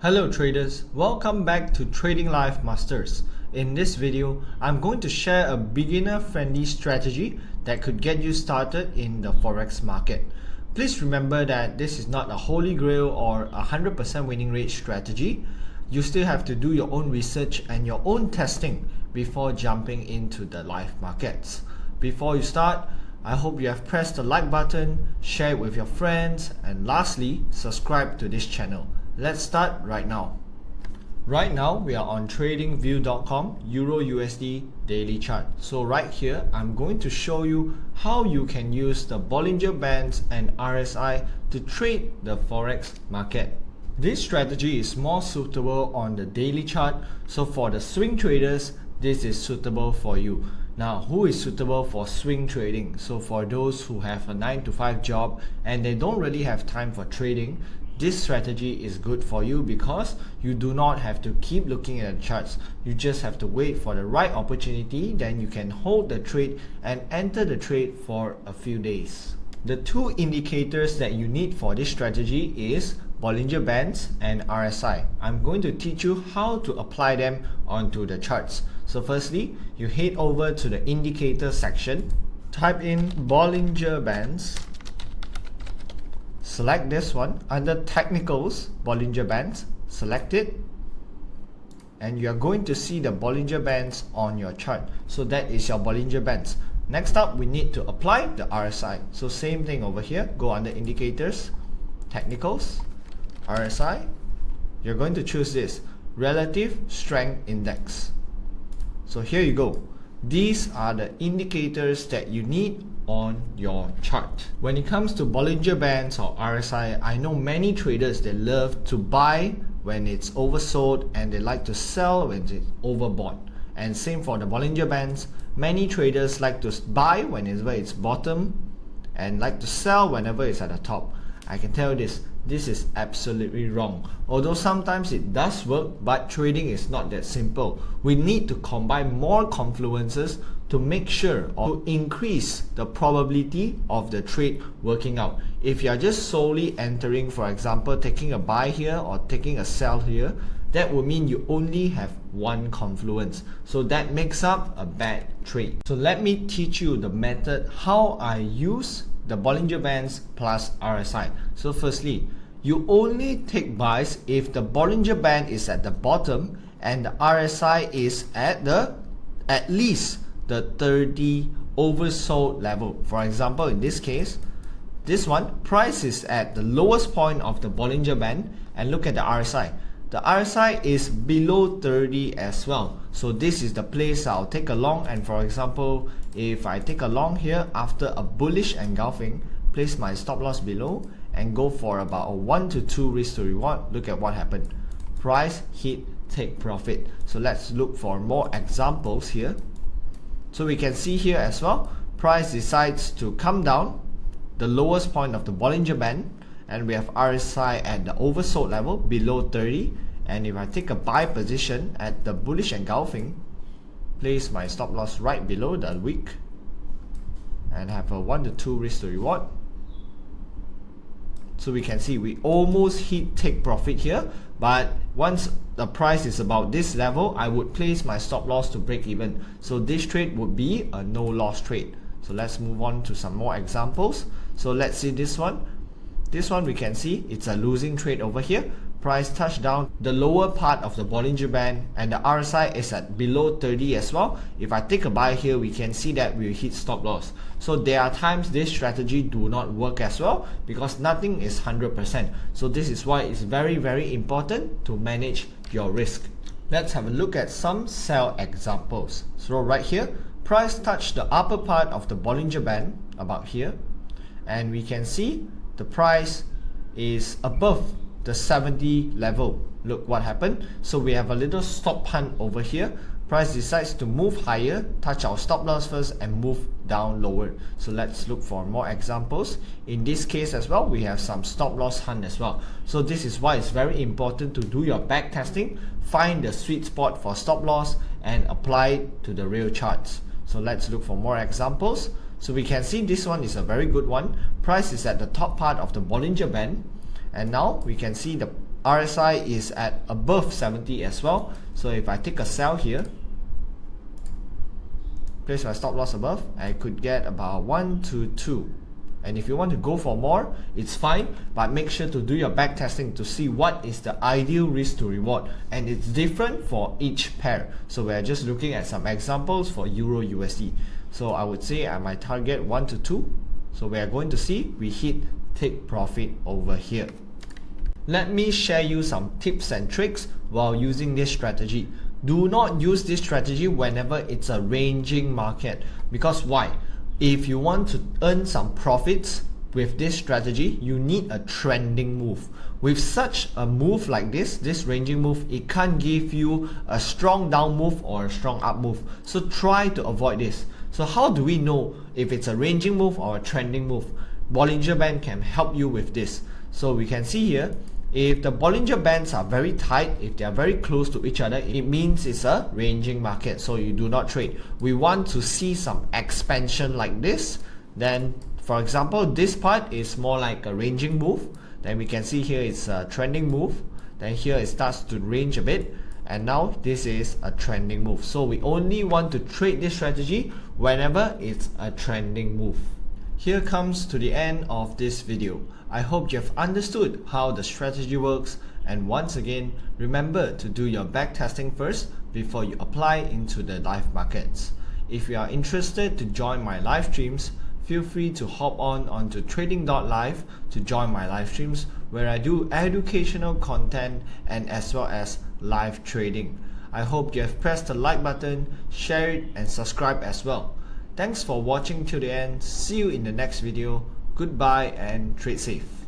Hello traders, welcome back to Trading Life Masters. In this video, I'm going to share a beginner-friendly strategy that could get you started in the Forex market. Please remember that this is not a holy grail or a 100% winning rate strategy. You still have to do your own research and your own testing before jumping into the live markets. Before you start, I hope you have pressed the like button, share it with your friends, and lastly, subscribe to this channel. Let's start right now. Right now, we are on tradingview.com Euro USD daily chart. So right here, I'm going to show you how you can use the Bollinger Bands and RSI to trade the Forex market. This strategy is more suitable on the daily chart. So for the swing traders, this is suitable for you. Now, who is suitable for swing trading? So for those who have a 9-to-5 job and they don't really have time for trading, this strategy is good for you because you do not have to keep looking at the charts. You just have to wait for the right opportunity, then you can hold the trade and enter the trade for a few days. The two indicators that you need for this strategy is Bollinger Bands and RSI. I'm going to teach you how to apply them onto the charts. So firstly, you head over to the indicator section, type in Bollinger Bands, select this one under Technicals, Bollinger Bands, select it, and you are going to see the Bollinger Bands on your chart. So that is your Bollinger Bands. Next up, we need to apply the RSI. So same thing over here, go under Indicators, Technicals, RSI. You're going to choose this, Relative Strength Index. So here you go. These are the indicators that you need on your chart. When it comes to Bollinger Bands or RSI, I know many traders, they love to buy when it's oversold and they like to sell when it's overbought. And same for the Bollinger Bands, many traders like to buy whenever it's bottom and like to sell whenever it's at the top. I can tell you this is absolutely wrong. Although sometimes it does work, but trading is not that simple. We need to combine more confluences to make sure or to increase the probability of the trade working out. If you are just solely entering, for example, taking a buy here or taking a sell here, that would mean you only have one confluence. So that makes up a bad trade. So let me teach you the method how I use the Bollinger Bands plus RSI. So firstly, you only take buys if the Bollinger Band is at the bottom and the RSI is at least the 30 oversold level. For example, in this case, this one, price is at the lowest point of the Bollinger Band, and look at the RSI. The RSI is below 30 as well. So this is the place I'll take a long, and for example, if I take a long here after a bullish engulfing, place my stop loss below and go for about a 1 to 2 risk to reward. Look at what happened. Price hit, take profit. So let's look for more examples here. So we can see here as well, price decides to come down the lowest point of the Bollinger Band, and we have RSI at the oversold level below 30. And if I take a buy position at the bullish engulfing, place my stop loss right below the wick and have a 1 to 2 risk to reward. So we can see we almost hit take profit here, but once the price is about this level, I would place my stop loss to break even. So this trade would be a no loss trade. So let's move on to some more examples. So let's see this one. This one we can see it's a losing trade over here. Price touched down the lower part of the Bollinger Band and the RSI is at below 30 as well. If I take a buy here, we can see that we hit stop loss. So there are times this strategy do not work as well because nothing is 100%. So this is why it's very important to manage your risk. Let's have a look at some sell examples. So right here, price touched the upper part of the Bollinger Band about here, and we can see the price is above the 70 level. Look what happened. So we have a little stop hunt over here. Price decides to move higher, touch our stop loss first and move down lower. So let's look for more examples. In this case as well, we have some stop loss hunt as well. So this is why it's very important to do your back testing, find the sweet spot for stop loss and apply it to the real charts. So let's look for more examples. So we can see this one is a very good one. Price is at the top part of the Bollinger Band, and now we can see the RSI is at above 70 as well. So if I take a sell here, place my stop loss above, I could get about 1 to 2. And if you want to go for more, it's fine, but make sure to do your back testing to see what is the ideal risk to reward, and it's different for each pair. So we're just looking at some examples for Euro USD. So I would say I might target 1 to 2. So we are going to see we hit take profit over here. Let me share you some tips and tricks while using this strategy. Do not use this strategy whenever it's a ranging market. Because why? If you want to earn some profits with this strategy, you need a trending move. With such a move like this ranging move, it can't give you a strong down move or a strong up move. So try to avoid this. So how do we know if it's a ranging move or a trending move? Bollinger Band can help you with this. So we can see here, if the Bollinger Bands are very tight, if they are very close to each other, it means it's a ranging market, so you do not trade. We want to see some expansion like this. Then, for example, this part is more like a ranging move. Then we can see here it's a trending move. Then here it starts to range a bit. And now this is a trending move. So we only want to trade this strategy whenever it's a trending move. Here comes to the end of this video. I hope you have understood how the strategy works, and once again, remember to do your back testing first before you apply into the live markets. If you are interested to join my live streams, feel free to hop onto trading.live to join my live streams where I do educational content and as well as live trading. I hope you have pressed the like button, share it and subscribe as well. Thanks for watching till the end. See you in the next video. Goodbye and trade safe.